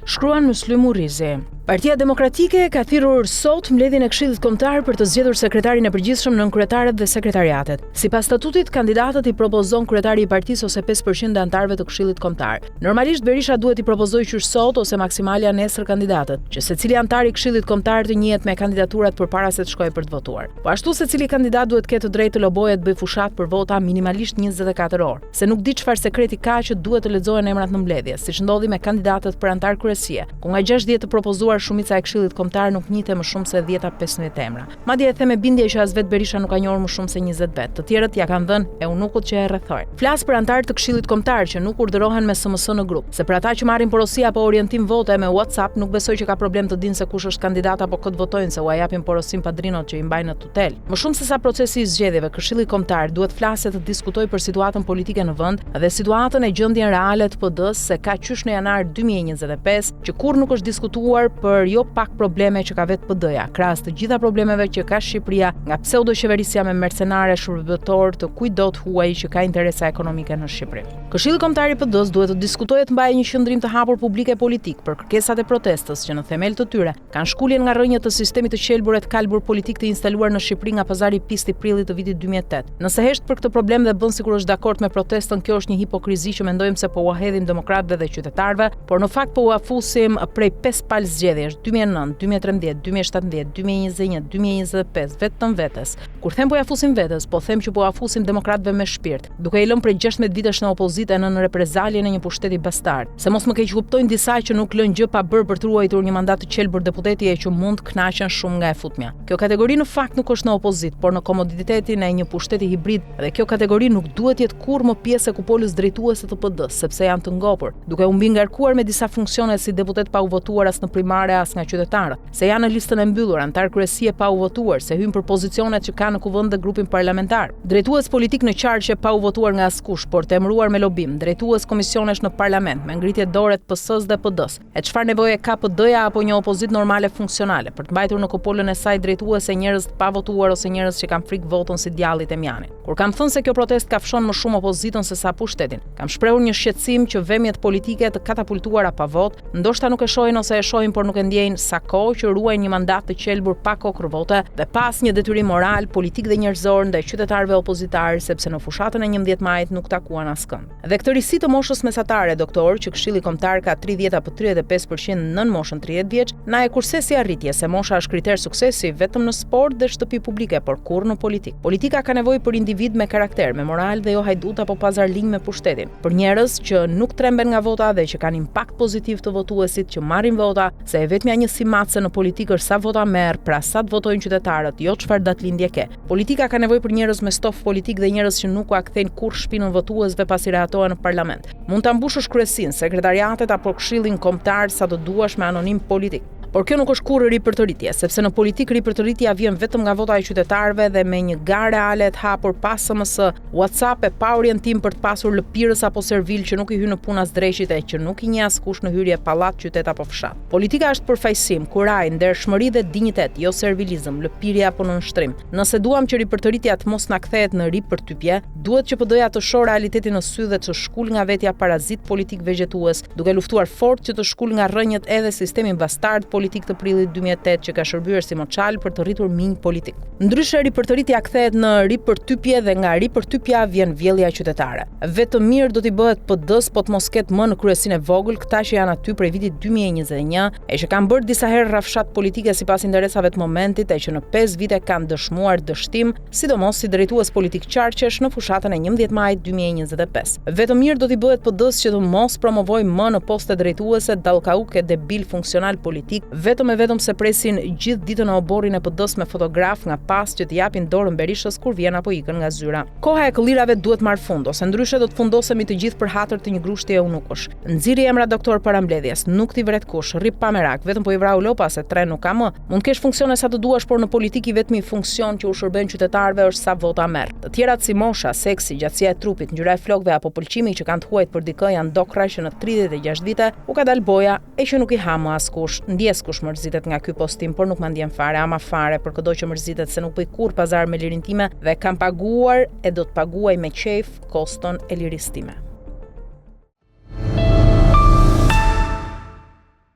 shkruan Muslim Urizi. Partia Demokratike ka thirrur sot mbledhjen e Këshillit Kombëtar për të zgjedhur sekretarin e përgjithshëm, nënkryetarët dhe sekretariatet. Sipas statutit, kandidatët i propozon kryetari i partisë ose 5% e anëtarëve të Këshillit Kombëtar. Normalisht Berisha duhet i propozojë qysh sot ose maksimalja nesër kandidatët, që secili anëtar i Këshillit Kombëtar të njihet me kandidaturat përpara se të shkojë për të votuar. Po ashtu secili kandidat duhet ketë të drejtë të lobojë të bëjë fushat për vota minimalisht 24 orë, se nuk di çfarë sekreti ka që duhet të lexohen emrat në mbledhje, siç ndodhi me kandidatët për anëtar kryesie, ku nga 60 të propozuar shumica e Këshillit Kombëtar nuk njihte më shumë se 10-15 emra. Madje e them me bindje që as vet Berisha nuk ka njohur më shumë se 20 vet. Të tjerët ja kanë dhënë eunukut që e rrethojnë. Flas për anëtarët të Këshillit Kombëtar që nuk urdhërohen me SMS në grup, se për ata që marrin porosi apo orientim vote me WhatsApp nuk besoj që ka problem të dinë se kush është kandidat apo këtë votojnë, se u japin porosin padrinot që i mbajnë në tutel. Më shumë se sa procesi i zgjedhjeve, Këshilli Kombëtar duhet flasë të diskutojë për situatën politike në vend dhe situatën e gjendjen reale të PD-s, se ka qysh në janar 2025 që kur nuk është diskutuar për jo pak probleme që ka vetë PD-ja, krahas të gjitha problemeve që ka Shqipëria nga pseudo-qeverisja me mercenare shërbëtor të kujt huaj që ka interesa ekonomike në Shqipëri. Këshilli Kombëtar i PD-s duhet të diskutojë të mbajë një qendrim të hapur publike politik për kërkesat e protestës që në themel të tyre kanë shkuljen nga rrënjët të sistemit të qelbur e të kalbur politik të instaluar në Shqipëri nga pazari i pistë i prillit të vitit 2008. Nëse hesht për këtë problem dhe bën sikur është dakord me protestën, kjo është një hipokrizi që mendojmë se po u hedhim demokratëve dhe qytetarëve, por në fakt po u afusim prej 5 palë zgjedhjesh 2009, 2013, 2017, 2021, 2025 vetëm vetes. Kur them po ja fusim vetes, po them që po ja fusim demokratëve me shpirt, duke i lënë prej 16 vitesh në opozitë në reprezaljen e një pushteti bastard. Se mos më keq kuptojnë disa që nuk lën gjë pa bërë për të ruajtur një mandat të qelbur deputeti e që mund të kënaqen shumë nga e futmja. Kjo kategori në fakt nuk është në opozitë, por në komoditetin e një pushteti hibrid, dhe kjo kategori nuk duhet jetë kurrë më pjesë e kupolës drejtuese të PD-s, sepse janë të ngopur, duke u mbi ngarkuar me disa funksione si deputet pa u votuar as në primare as nga qytetarët, se janë në listën e mbyllur, antar kryesie pa u votuar, se hyn për pozicionet që kanë në kuvend dhe grupin parlamentar. Drejtues politik në qarqe pa u votuar nga askush, por të emëruar me lobim, drejtues komisionesh në parlament me ngritje dore të PS-s dhe PD-s. E çfarë nevoje ka PD-ja apo një opozitë normale funksionale për të mbajtur në kupolën e saj drejtuese njerëz të pa votuar ose njerëz që kanë frikë votën si djallit e mjanit. Kur kam thënë se kjo protest ka fshon më shumë opozitën se sa pushtetin, kam shprehur një shqetësim që vëmjet politike të katapultuara pa vot, ndoshta nuk e shohin ose e shohin por nuk e ndjejnë sa kohë që ruajnë një mandat të qelbur pa kokër vote dhe pas një detyrim moral, politik dhe njerëzor ndaj qytetarëve opozitarë, sepse në fushatën e 11 majit nuk takuan askënd. Dhe këtë risi të moshës mesatare, doktor, që Këshilli Kombëtar ka 30 apo 35% nën moshën 30 vjeç, na e kursesi arritje se mosha është kriter suksesi vetëm në sport dhe shtëpi publike, por kurrë në politik. Politika ka nevojë për individ me karakter, me moral dhe jo hajdut apo pazarlinj me pushtetin. Për njerëz që nuk tremben nga vota dhe që kanë impakt pozitiv të votuesit që marrin vota, se e vetmja një simatse në politikë është sa vota merr, pra sa të votojnë qytetarët, jo çfarë datëlindje ke. Politika ka nevojë për njerëz me stof politik dhe njerëz që nuk u akthejnë kurrë shpinën votuesve pasi rehatohen në parlament. Mund ta mbushësh kryesin, sekretariatet apo Këshillin Kombëtar sa të duash me anonim politik. Por kjo nuk është kurrë ripërtëritje, sepse në politikë ripërtëritja vjen vetëm nga vota e qytetarëve dhe me një garë reale të hapur pas SMS, WhatsApp e pa orientim për të pasur lëpirës apo servil që nuk i hyn në punas dreshit e që nuk i njeh askush në hyrje pallat, qytet apo fshat. Politika është përfaqësim, kuraj, ndershmëri dhe dinjitet, jo servilizëm, lëpirje apo nënshtrim. Nëse duam që ripërtëritja të mos na kthehet në ripërtypje, duhet që PD-ja të shohë realitetin në sy dhe të shkul nga vetja parazit politik vegjetues, duke luftuar fort që të shkul nga rrënjët edhe sistemin bastard politik të prillit 2008 që ka shërbyer si moçal për të rritur minj politik. Ndryshe ripërtëritja kthehet në ripërtypje dhe nga ripërtypja vjen vjellja qytetare. Vetëm mirë do t'i bëhet PD-s po të mos ketë më në kryesinë e vogël këta që janë aty prej vitit 2021 e që kanë bërë disa herë rrafshat politike sipas interesave të momentit e që në 5 vite kanë dëshmuar dështim, sidomos si drejtues politik qarqesh në fushatën e 11 majit 2025. Vetëm mirë do t'i bëhet PD-s që të mos promovojë më në poste drejtuese dallkauke debil funksional politik, vetëm e vetëm se presin gjithë ditën në oborrin e PD-s me fotograf nga pas që t'i japin dorën Berishës kur vjen apo ikën nga zyra. Koha e këllirave duhet marr fund, ose ndryshe do të fundosemi të gjithë për hatër të një grushti eunukush. Nxirri emra doktor para mbledhjes, nuk t'i vret kush, rri pa merak, vetëm po i vrau lopa se tren nuk ka më. Mund kesh funksione sa të duash, por në politikë vetëm i funksion që u shërben qytetarëve është sa vota merr. Të tjerat si mosha, seksi, gjatësia e trupit, ngjyra e flokëve apo pëlqimi që kanë të huajt për dikë janë dokra që në 36 vite u ka dal boja e që nuk i ha më askush. Ndjes kush mërzitet nga ky postim, por nuk ma ndjen fare, ama fare, për çdo që mërzitet se nuk bëj kurrë pazar me lirin time dhe kam paguar e do të paguaj me qejf koston e lirisë time.